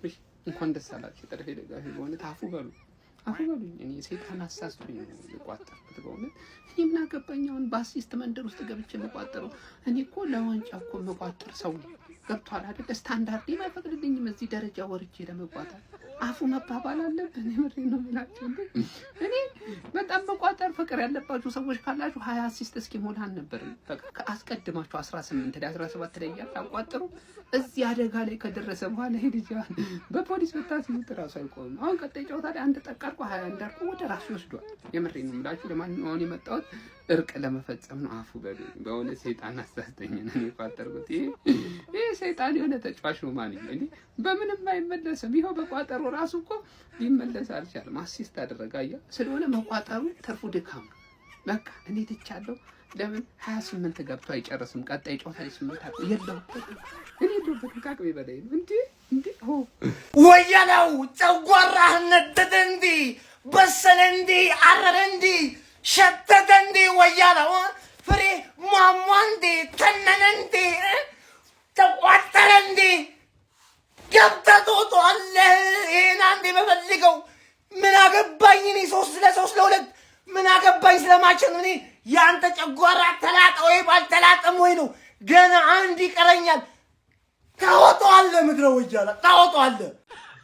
እሺ እንኳን ደስ አላችሁ ጠረፌ ደጋፊ በእውነት አፉ በሉ እኔ ሰይጣን አሳስቶኝ ነው የቋጠርኩት በእውነት እኔ ምን አገባኝ አሁን በአሲስት መንደር ውስጥ ገብቼ መቋጠሩ እኔ እኮ ለዋንጫ እኮ መቋጠር ሰው ገብቷል አይደል ስታንዳርድ የማይፈቅድልኝም እዚህ ደረጃ ወርጄ ለመቋጠር አፉ መባባል አለብን የምሬን ነው የምላችሁ እኔ በጣም መቋጠር ፍቅር ያለባችሁ ሰዎች ካላችሁ 20 አሲስት እስኪሞላን ነበር በቃ አስቀድማችሁ 18 ላይ 17 ላይ ያቋጠሩ እዚህ አደጋ ላይ ከደረሰ በኋላ ሄድጃን በፖሊስ በታስይዙት ራሱ አይቆምም አሁን ቀጣይ ጨዋታ ላይ አንድ ጠቃርቆ 20 እንዳርቆ ወደ ራሱ ይወስዷል የምሬን ነው የምላችሁ ለማንኛውም የመጣሁት እርቅ ለመፈጸም ነው አፉ በእውነት ሰይጣን አሳስተኝ ነው የቋጠርኩት ይሄ ሰይጣን የሆነ ተጫዋች ነው ማን እንዴ በምንም አይመለስም ይሄው በቋጠሩ ራሱ እኮ ሊመለስ አልቻለም አሲስት አደረጋያ ስለሆነ መቋጠሩ ተርፉ ድካም በቃ እኔ ትቻለሁ ለምን 28 ገብቶ አይጨርስም ቀጣይ ጨዋታ ላይ 8 አቆ የለው እኔ በተካክበ በላይ እንዴ ወያለው ጨጓራህ ነደደ እንዴ በሰለ እንዴ አረረ እንዴ ሸተተ እንዴ ወያለው ፍሬ ማማ እንዴ ተነነ እንዴ ተቋጠረ እንዴ ገብተቶቶ አለ ይሄን አንዴ በፈልገው ምን አገባኝ እኔ 3-2 ምን አገባኝ ስለማችን እኔ ያንተ ጨጓራ ተላጣ ወይ ባልተላጠም ወይ ነው ገና አንድ ይቀረኛል ታወጣለ ምድረ ወያላ ታወጣለ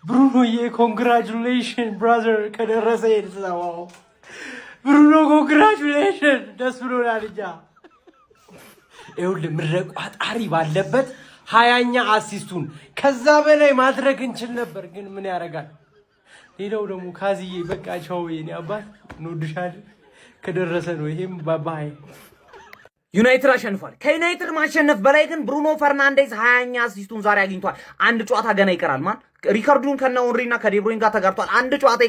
ብሩኖዬ ኮንግራቹሌሽን ብራዘር ከደረሰ ይልሰዋው ብሩኖ ኮንግራቹሌሽን ደስ ብሎናል እንጃ ይኸውልህ ምድረ ቋጣሪ ባለበት 20ኛ አሲስቱን ከዛ በላይ ማድረግ እንችል ነበር ግን ምን ያረጋል ሌላው ደግሞ ካዚዬ በቃ ቻው የኔ አባት እንወድሻለን ከደረሰ ነው ይሄም ባባይ ዩናይትድ አሸንፏል ከዩናይትድ ማሸነፍ በላይ ግን ብሩኖ ፈርናንዴዝ 20ኛ አሲስቱን ዛሬ አግኝቷል አንድ ጨዋታ ገና ይቀራል ማን ሪካርዱን ከነውንሪና ከዴብሮይን ጋር ተጋርቷል አንድ ጨዋታ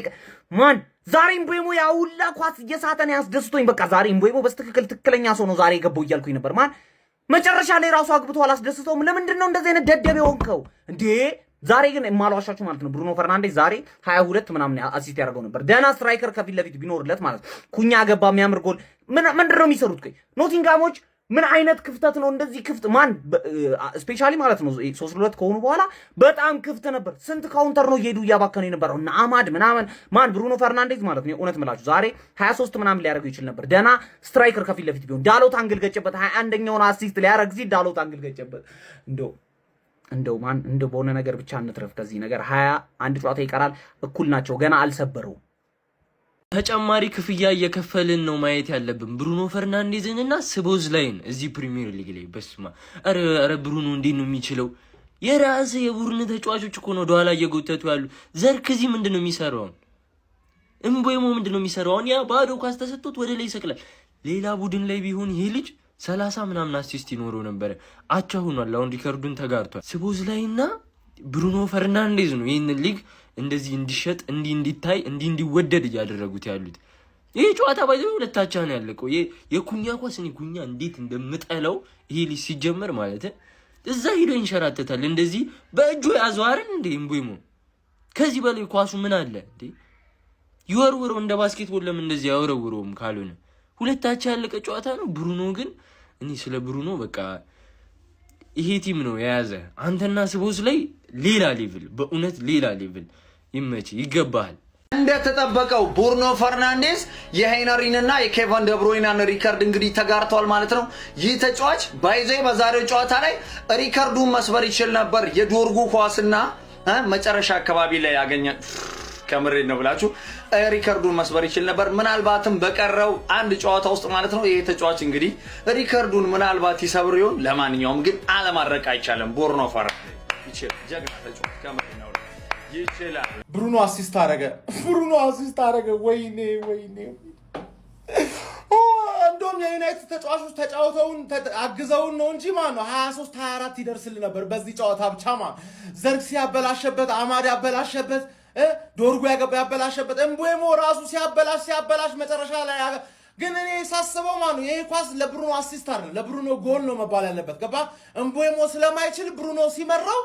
ማን ዛሬ ኢምቦሞ ያውላ ኳስ እየሳተን ያስደስቶኝ በቃ ዛሬ ኢምቦሞ በስትክክል ትክክለኛ ሰው ነው ዛሬ ገባው እያልኩኝ ነበር ማን መጨረሻ ላይ ራሱ አግብቶ አላስደስተውም ለምንድን ነው እንደዚህ አይነት ደደብ የሆንከው እንዴ ዛሬ ግን የማልዋሻችሁ ማለት ነው ብሩኖ ፈርናንዴዝ ዛሬ 22 ምናምን አሲስት ያደርገው ነበር ደና ስትራይከር ከፊት ለፊት ቢኖርለት ማለት ኩኛ ገባ የሚያምር ጎል ምንድነው የሚሰሩት ከይ ኖቲንጋሞች ምን አይነት ክፍተት ነው እንደዚህ ክፍት ማን ስፔሻሊ ማለት ነው 3-2 ከሆኑ በኋላ በጣም ክፍት ነበር ስንት ካውንተር ነው እየሄዱ እያባከኑ የነበረው እና አማድ ምናምን ማን ብሩኖ ፈርናንዴዝ ማለት ነው እውነት ምላችሁ ዛሬ 23 ምናምን ሊያደርገው ይችል ነበር ደና ስትራይከር ከፊት ለፊት ቢሆን ዳሎት አንግል ገጨበት 21ኛውን አሲስት ሊያደርግ ሲል ዳሎት አንግል ገጨበት እንደው ማን እንደው በሆነ ነገር ብቻ እንትረፍ ከዚህ ነገር 21 ጨዋታ ይቀራል እኩል ናቸው ገና አልሰበረው ተጨማሪ ክፍያ እየከፈልን ነው ማየት ያለብን ብሩኖ ፈርናንዴዝንና ስቦዝላይን እዚህ ፕሪሚየር ሊግ ላይ በስማ አረ ብሩኖ እንዴት ነው የሚችለው የራስ የቡድን ተጫዋቾች እኮ ነው ዷላ እየጎተቱ ያሉ ዘርክዚ ምንድነው የሚሰራው እምቦይሞ ምንድነው የሚሰራው ያ ባዶ ኳስ ተሰጥቶት ወደ ላይ ይሰቅላል ሌላ ቡድን ላይ ቢሆን ይሄ ልጅ 30 ምናምን አሲስት ይኖረው ነበር አቻ ሆኗል አሁን ሪካርዱን ተጋርቷል ስቦዝላይና ብሩኖ ፈርናንዴዝ ነው ይሄን ሊግ እንደዚህ እንዲሸጥ እንዲታይ እንዲወደድ ያደረጉት ያሉት ይሄ ጨዋታ ባይዘው ሁለታቻ ነው ያለቀው የኩኛ ኳስ እኔ ኩኛ እንዴት እንደምጠላው ይሄ ልጅ ሲጀመር ማለት እዛ ሄዶ ይንሸራተታል እንደዚህ በእጁ ያዟርን እንዴ እምቦይሞ ከዚህ በላይ ኳሱ ምን አለ እንዴ ይወርውረው እንደ ባስኬትቦል ለምን እንደዚህ ያወረውረውም ካልሆነ ሁለታቻ ያለቀ ጨዋታ ነው ብሩኖ ግን እኔ ስለ ብሩኖ በቃ ይሄ ቲም ነው የያዘ አንተና ስቦዝ ላይ ሌላ ሌቭል በእውነት ሌላ ሌቭል ይመች ይገባል እንደተጠበቀው ብሩኖ ፈርናንዴዝ የሄነሪንና የኬቨን ደብሮይናን ሪካርድ እንግዲህ ተጋርቷል ማለት ነው ይህ ተጫዋች ባይዘይ በዛሬው ጨዋታ ላይ ሪካርዱን መስበር ይችል ነበር የዶርጉ ኳስና መጨረሻ አካባቢ ላይ ያገኘ ከምሬ ነው ብላችሁ ሪካርዱን መስበር ይችል ነበር ምናልባትም በቀረው አንድ ጨዋታ ውስጥ ማለት ነው ይሄ ተጫዋች እንግዲህ ሪካርዱን ምናልባት ይሰብር ይሆን ለማንኛውም ግን አለማድረቅ አይቻልም ብሩኖ ፈርናንዴዝ ይችላል ጀግና ተጫዋች ከምሬ ነው ይችላል ብሩኖ አሲስት አረገ ወይኔ እንደውም የዩናይትድ ተጫዋቾች ተጫውተውን አግዘውን ነው እንጂ ማን ነው 23 24 ይደርስል ነበር በዚህ ጨዋታ ብቻ ማን ዘርክሲ ያበላሸበት አማድ ያበላሸበት ዶርጉ ያበላሸበት እምቦይሞ ራሱ ሲያበላሽ መጨረሻ ላይ ግን እኔ ሳስበው ማን ነው ይሄ ኳስ ለብሩኖ አሲስት አይደለም ለብሩኖ ጎል ነው መባል ያለበት ገባ እምቦይሞ ስለማይችል ብሩኖ ሲመራው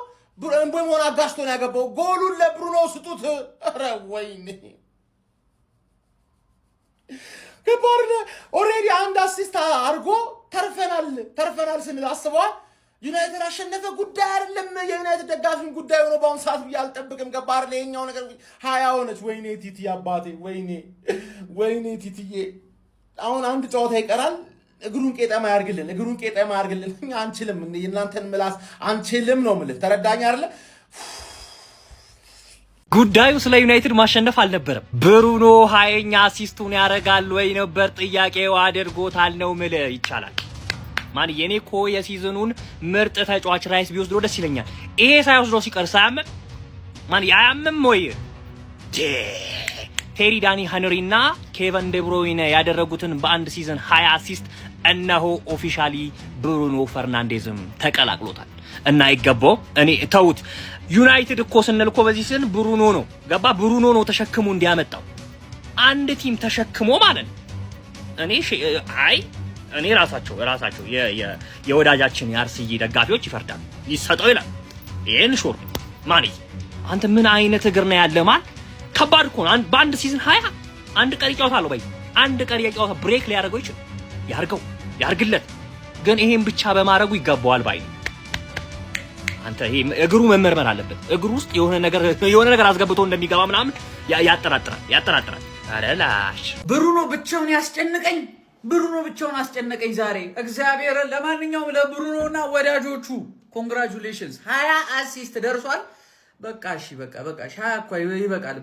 እምቦይሞን አጋሽቶ ነው ያገባው ጎሉን ለብሩኖ ስጡት ኧረ ወይኔ ከባርነ ኦሬዲ አንድ አሲስት አርጎ ተርፈናል ስንል አስበዋል ዩናይትድ አሸነፈ ጉዳይ አይደለም። የዩናይትድ ደጋፊም ጉዳይ ሆኖ በአሁኑ ሰዓት ብዬ አልጠብቅም። ገባህ አይደል? ይኸኛው ነገር 20 ሆነች። ወይኔ ቲቲ አባቴ፣ ወይኔ ቲቲዬ። አሁን አንድ ጨዋታ ይቀራል። እግሩን ቄጠማ ያርግልን፣ እግሩን ቄጠማ ያርግልን። እኛ አንችልም፣ የእናንተን ምላስ አንችልም ነው የምልህ። ተረዳኝ አይደለ? ጉዳዩ ስለ ዩናይትድ ማሸነፍ አልነበረም። ብሩኖ 20ኛ አሲስቱን ያደርጋል ወይ ነበር ጥያቄው። አድርጎታል ነው ምልህ ይቻላል። ማን የኔ እኮ የሲዝኑን ምርጥ ተጫዋች ራይስ ቢወስደው ደስ ይለኛል። ይሄ ሳይወስደው ሲቀር ሳያምም ማን ያያምም ወይ ቴሪ ዳኒ ሄንሪና ኬቨን ደብሮይነ ያደረጉትን በአንድ ሲዝን 20 አሲስት እነሆ ኦፊሻሊ ብሩኖ ፈርናንዴዝም ተቀላቅሎታል። እና ይገባው እኔ ተውት። ዩናይትድ እኮ ስንል እኮ በዚህ ሲዝን ብሩኖ ነው ገባ፣ ብሩኖ ነው ተሸክሞ እንዲያመጣው አንድ ቲም ተሸክሞ ማለት ነው። እኔ ራሳቸው የወዳጃችን የአርሰናል ደጋፊዎች ይፈርዳሉ። ይሰጠው ይላል። ይሄን ሹር ማለት አንተ ምን አይነት እግር ነው ያለ ማን ከባድ እኮ ነው። በአንድ ሲዝን 20 አንድ ቀሪ ጨዋታ አለው ባይ አንድ ቀሪ ጨዋታ ብሬክ ሊያደርገው ይችላል። ያርግለት ግን ይሄን ብቻ በማድረጉ ይገባዋል ባይ አንተ ይሄ እግሩ መመርመር አለበት። እግሩ ውስጥ የሆነ ነገር አስገብቶ እንደሚገባ ምናምን ያጠራጥራል። አረላሽ ብሩኖ ብቻውን ያስጨንቀኝ። ብሩኖ ብቻውን አስጨነቀኝ ዛሬ እግዚአብሔር። ለማንኛውም ለብሩኖና ወዳጆቹ ኮንግራቹሌሽንስ 20 አሲስት ደርሷል። በቃ እሺ በቃ 20 እኮ ይበቃል።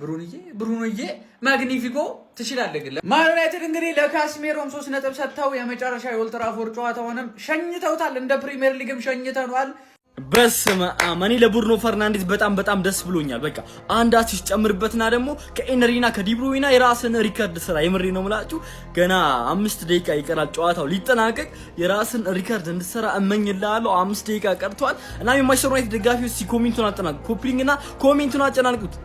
ብሩኖዬ ማግኒፊኮ ትችላለህ። ግን ማን ዩናይትድ እንግዲህ ለካስሜሮም 3 ነጥብ ሰጥተው የመጨረሻ የኦልድ ትራፎርድ ጨዋታውንም ሸኝተውታል። እንደ ፕሪሚየር ሊግም ሸኝተናል። በስመ አብ እኔ ለብሩኖ ፈርናንዴዝ በጣም ደስ ብሎኛል። በቃ አንድ አሲስት ጨምርበትና ደግሞ ከኤነሪና ከዲብሮይና የራስን ሪከርድ ስራ። የምሬ ነው የምላችሁ። ገና 5 ደቂቃ ይቀራል ጨዋታው ሊጠናቀቅ። የራስን ሪከርድ እንድትሰራ እመኝልሃለሁ። 5 ደቂቃ ቀርቷል። እና የማንቸስተር ዩናይትድ ደጋፊዎች ኮሜንቱን አጨናንቁ፣ ኮፒሊንግና ኮሜንቱን አጨናንቁት።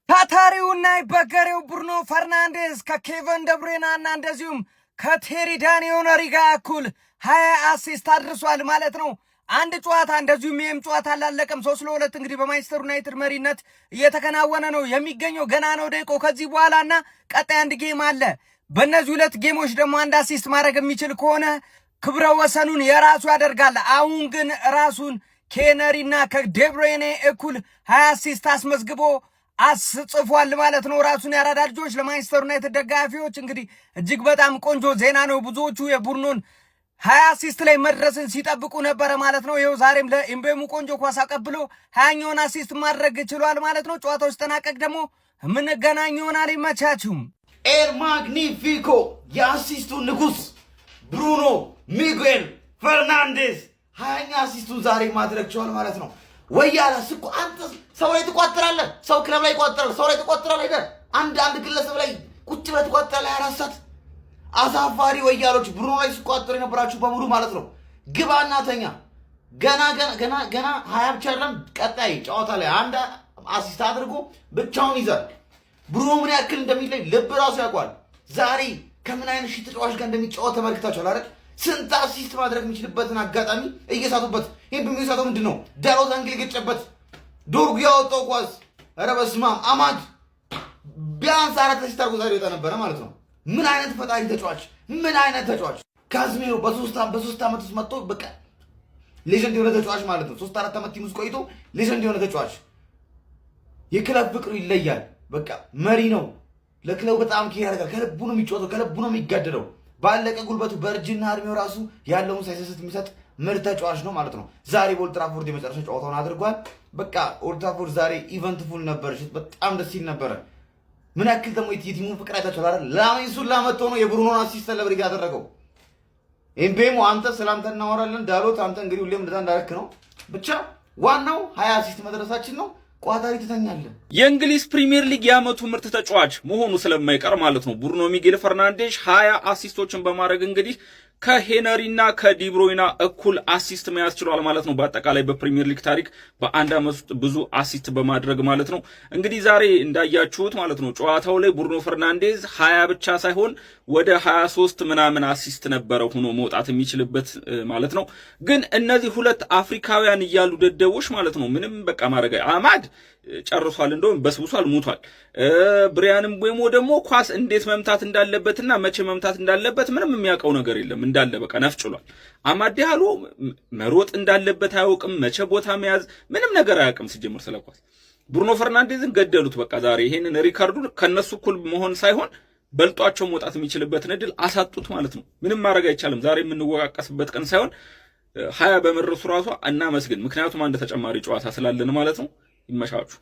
ታታሪውና ይበገሬው ብሩኖ ፈርናንዴዝ ከኬቨን ደብሮይና እና እንደዚሁም ከቴሪ ዳኒ ሄንሪ ጋር እኩል 20 አሲስት አድርሷል ማለት ነው። አንድ ጨዋታ እንደዚሁም ይህም ጨዋታ አላለቀም። 3-2 እንግዲህ በማንቸስተር ዩናይትድ መሪነት እየተከናወነ ነው የሚገኘው። ገና ነው ደቂቃው ከዚህ በኋላና ቀጣይ አንድ ጌም አለ። በእነዚህ 2 ጌሞች ደግሞ አንድ አሲስት ማድረግ የሚችል ከሆነ ክብረ ወሰኑን የራሱ ያደርጋል። አሁን ግን ራሱን ከሄንሪና ከዴብሮይኔ እኩል 20 አሲስት አስመዝግቦ አስጽፏል ማለት ነው። ራሱን ያራዳ ልጆች። ለማንቸስተር ዩናይትድ ደጋፊዎች እንግዲህ እጅግ በጣም ቆንጆ ዜና ነው። ብዙዎቹ የቡርኖን 20 አሲስት ላይ መድረስን ሲጠብቁ ነበረ ማለት ነው። ይኸው ዛሬም ለኤምቤሙ ቆንጆ ኳስ አቀብሎ 20ኛውን አሲስት ማድረግ ችሏል ማለት ነው። ጨዋታው ሲጠናቀቅ ደግሞ የምንገናኝ ይሆናል። ይመቻችሁም። ኤል ማግኒፊኮ የአሲስቱ ንጉስ ብሩኖ ሚጌል ፈርናንዴዝ 20ኛ አሲስቱን ዛሬ ማድረግ ችሏል ማለት ነው። ወያላስ እኮ አንተ ሰው ላይ ትቋጥራለህ፣ ሰው ክለብ ላይ ይቋጥራል፣ ሰው ላይ ትቋጥራለህ አይደል? አንድ ግለሰብ ላይ ቁጭ ብለህ ትቋጥራለህ 24 ሰዓት። አሳፋሪ ወያሎች ብሩኖ ላይ ሲቋጥሩ የነበራችሁ በሙሉ ማለት ነው ግባና ተኛ። ገና 20 ብቻ አይደለም ቀጣይ ጨዋታ ላይ አንድ አሲስት አድርጎ ብቻውን ይዛል። ብሩኖ ምን ያክል እንደሚለይ ልብ ራሱ ያውቋል። ዛሬ ከምን አይነት ሺህ ተጫዋች ጋር እንደሚጫወት ተመልክታችኋል አይደል? ስንት አሲስት ማድረግ የሚችልበትን አጋጣሚ እየሳቱበት። ይሄን በሚሳተው ምንድን ነው ዳሎት አንግል ገጨበት፣ ዶርጉ ያወጣው ኳስ። ኧረ በስመ አብ አማድ ቢያንስ 4 አሲስት አድርጎ ዛሬ ይወጣ ነበረ ማለት ነው። ምን አይነት ፈጣሪ ተጫዋች! ምን አይነት ተጫዋች! ካዝሜሮ በሶስት ዓመት ውስጥ መጥቶ በቃ ሌጀንድ የሆነ ተጫዋች ማለት ነው። 3-4 ዓመት ቲም ውስጥ ቆይቶ ሌጀንድ የሆነ ተጫዋች። የክለብ ፍቅሩ ይለያል። በቃ መሪ ነው። ለክለቡ በጣም ኬር ያደርጋል። ከልቡ ነው የሚጫወተው፣ ከልቡ ነው የሚጋደለው። ባለቀ ጉልበቱ በእርጅና እድሜው ራሱ ያለውን ሳይሰስት የሚሰጥ ምርጥ ተጫዋች ነው ማለት ነው። ዛሬ በኦልድ ትራፎርድ የመጨረሻ ጨዋታውን አድርጓል። በቃ ኦልድ ትራፎርድ ዛሬ ኢቨንትፉል ነበረች። በጣም ደስ ይል ነበረ። ምን ያክል ደግሞ የቲሙን ፍቅር አይታችኋል አይደል? ላሚንሱን ላመጣ ነው የብሩኖን አሲስት ሰለብሬት ያደረገው። ኤምቤሞ አንተ ስላንተ እናወራለን። ዳሎት አንተ እንግዲህ ሁሌም እንደዛ እንዳልክ ነው። ብቻ ዋናው 20 አሲስት መድረሳችን ነው። ቋታሪ ትተኛለህ። የእንግሊዝ ፕሪሚየር ሊግ የዓመቱ ምርጥ ተጫዋች መሆኑ ስለማይቀር ማለት ነው ብሩኖ ሚጌል ፈርናንዴዝ 20 አሲስቶችን በማድረግ እንግዲህ ከሄነሪና ከዲብሮይና እኩል አሲስት መያዝ ችሏል ማለት ነው። በአጠቃላይ በፕሪሚየር ሊግ ታሪክ በአንድ ዓመት ውስጥ ብዙ አሲስት በማድረግ ማለት ነው። እንግዲህ ዛሬ እንዳያችሁት ማለት ነው ጨዋታው ላይ ብሩኖ ፈርናንዴዝ 20 ብቻ ሳይሆን ወደ 23 ምናምን አሲስት ነበረ ሆኖ መውጣት የሚችልበት ማለት ነው። ግን እነዚህ ሁለት አፍሪካውያን እያሉ ደደቦች ማለት ነው ምንም በቃ ማድረግ አማድ ጨርሷል፣ እንደውም በስብሷል፣ ሙቷል። ብሪያንም ወይሞ ደግሞ ኳስ እንዴት መምታት እንዳለበትና መቼ መምታት እንዳለበት ምንም የሚያውቀው ነገር የለም፣ እንዳለ በቃ ነፍጭሏል። አማድ ያሉ መሮጥ እንዳለበት አያውቅም፣ መቼ ቦታ መያዝ ምንም ነገር አያውቅም ሲጀምር ስለ ኳስ። ብሩኖ ፈርናንዴዝን ገደሉት በቃ ዛሬ ይሄንን ሪካርዱን ከነሱ እኩል መሆን ሳይሆን በልጧቸው መውጣት የሚችልበትን እድል አሳጡት ማለት ነው። ምንም ማድረግ አይቻልም። ዛሬ የምንወቃቀስበት ቀን ሳይሆን 20 በመድረሱ ራሷ እናመስግን። ምክንያቱም አንድ ተጨማሪ ጨዋታ ስላለን ማለት ነው። ይመሻችሁ።